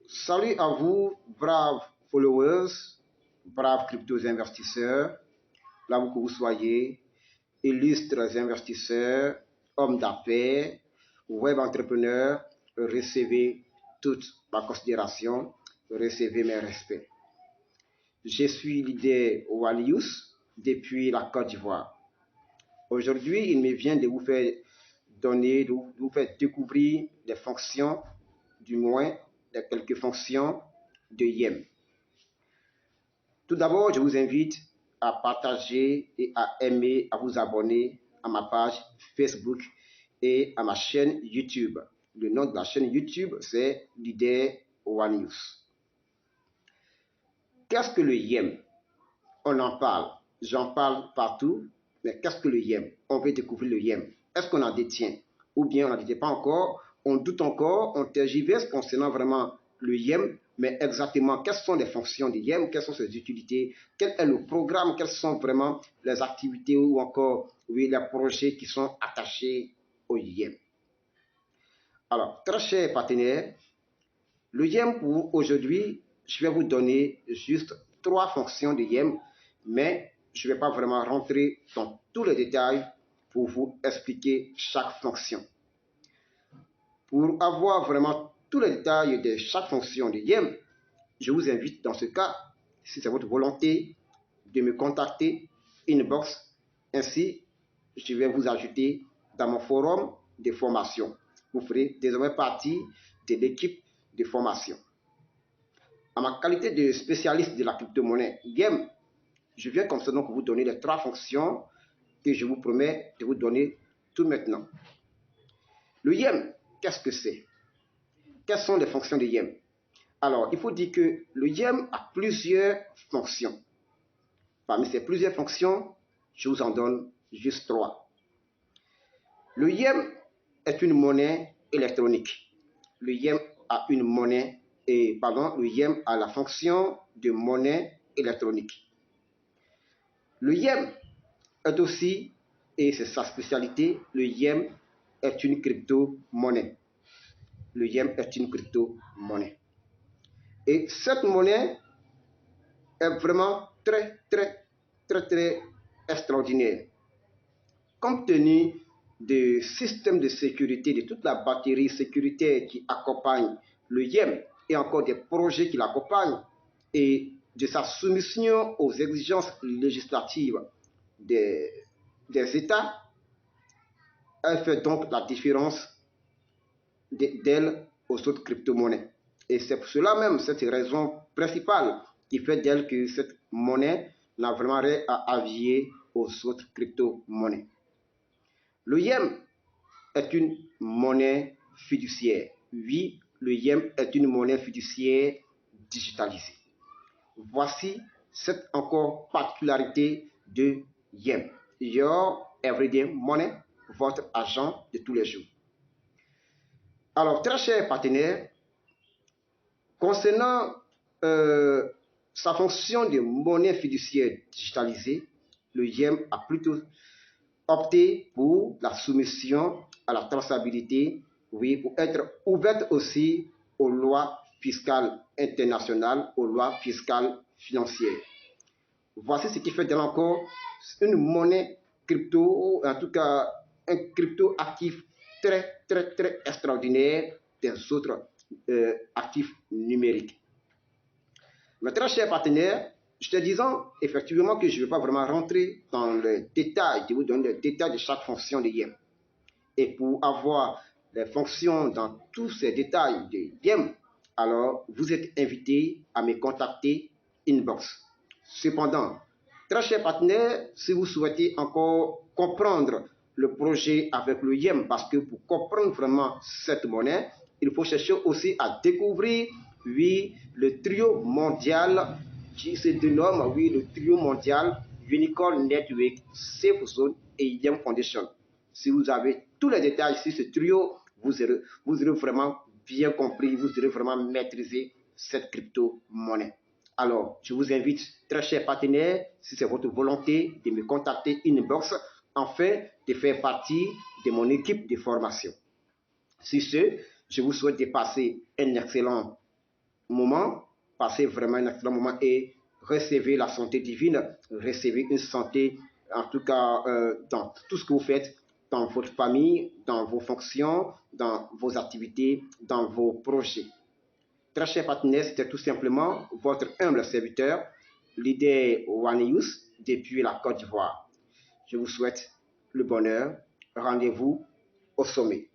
Salut à vous, braves followers, braves crypto-investisseurs, là où que vous soyez, illustres investisseurs, hommes d'affaires, web entrepreneurs, recevez toute ma considération, recevez mes respects. Je suis leader Walius depuis la Côte d'Ivoire. Aujourd'hui, il me vient de vous faire donner, de vous faire découvrir les fonctions, du moins les quelques fonctions de YEM. Tout d'abord, je vous invite à partager et à aimer, à vous abonner à ma page Facebook et à ma chaîne YouTube. Le nom de la chaîne YouTube, c'est Leader One News. Qu'est-ce que le YEM? On en parle. J'en parle partout. Mais qu'est-ce que le YEM? On veut découvrir le YEM. Est-ce qu'on en détient? Ou bien on n'en détient pas encore? On doute encore? On tergiverse concernant vraiment le YEM? Mais exactement, quelles sont les fonctions du YEM? Quelles sont ses utilités? Quel est le programme? Quelles sont vraiment les activités ou encore les projets qui sont attachés au YEM? Alors, très chers partenaires, le YEM pour aujourd'hui, je vais vous donner juste 3 fonctions de YEM, mais je ne vais pas vraiment rentrer dans tous les détails pour vous expliquer chaque fonction. Pour avoir vraiment tous les détails de chaque fonction de YEM, je vous invite dans ce cas, si c'est votre volonté, de me contacter inbox. Ainsi, je vais vous ajouter dans mon forum de formation. Vous ferez désormais partie de l'équipe de formation. En ma qualité de spécialiste de la crypto-monnaie YEM, je viens comme ça donc vous donner les 3 fonctions que je vous promets de vous donner tout maintenant. Le YEM, qu'est-ce que c'est? Quelles sont les fonctions de YEM? Alors, il faut dire que le YEM a plusieurs fonctions. Parmi ces plusieurs fonctions, je vous en donne juste 3. Le YEM est une monnaie électronique. Le YEM a une monnaie le YEM a la fonction de monnaie électronique. Le YEM est aussi, et c'est sa spécialité, le YEM est une crypto-monnaie. Le YEM est une crypto-monnaie. Et cette monnaie est vraiment très extraordinaire. Compte tenu du système de sécurité, de toute la batterie sécuritaire qui accompagne le YEM et encore des projets qui l'accompagnent et de sa soumission aux exigences législatives des États, elle fait donc la différence d'elle aux autres crypto-monnaies. Et c'est pour cela même, cette raison principale qui fait d'elle que cette monnaie n'a vraiment rien à avier aux autres crypto-monnaies. Le YEM est une monnaie fiduciaire. Oui, le YEM est une monnaie fiduciaire digitalisée. Voici cette encore particularité de YEM. Your Everyday Money, votre argent de tous les jours. Alors, très chers partenaires, concernant sa fonction de monnaie fiduciaire digitalisée, le YEM a plutôt opté pour la soumission à la traçabilité, oui, pour être ouverte aussi aux lois fiscales internationales, aux lois fiscales financières. Voici ce qui fait d'elle encore une monnaie crypto, ou en tout cas un crypto actif très extraordinaire des autres actifs numériques. Mes très chers partenaires, je te disant effectivement que je ne vais pas vraiment rentrer dans le détail, je vous donne le détail de chaque fonction de YEM. Et pour avoir les fonctions dans tous ces détails de YEM, alors vous êtes invité à me contacter inbox. Cependant, très chers partenaires, si vous souhaitez encore comprendre le projet avec le YEM, parce que pour comprendre vraiment cette monnaie, il faut chercher aussi à découvrir, oui, le trio mondial qui se dénomme, oui, le trio mondial Unicorn Network, Safe Zone et YEM Foundation. Si vous avez tous les détails sur ce trio, vous aurez vraiment bien compris, vous aurez vraiment maîtrisé cette crypto-monnaie. Alors, je vous invite, très chers partenaires, si c'est votre volonté, de me contacter inbox afin de faire partie de mon équipe de formation. Sur ce, je vous souhaite de passer un excellent moment, passez vraiment un excellent moment et recevez la santé divine, recevez une santé, en tout cas, dans tout ce que vous faites, dans votre famille, dans vos fonctions, dans vos activités, dans vos projets. Très cher partenaire, c'était tout simplement votre humble serviteur, leader Wanius, depuis la Côte d'Ivoire. Je vous souhaite le bonheur. Rendez-vous au sommet.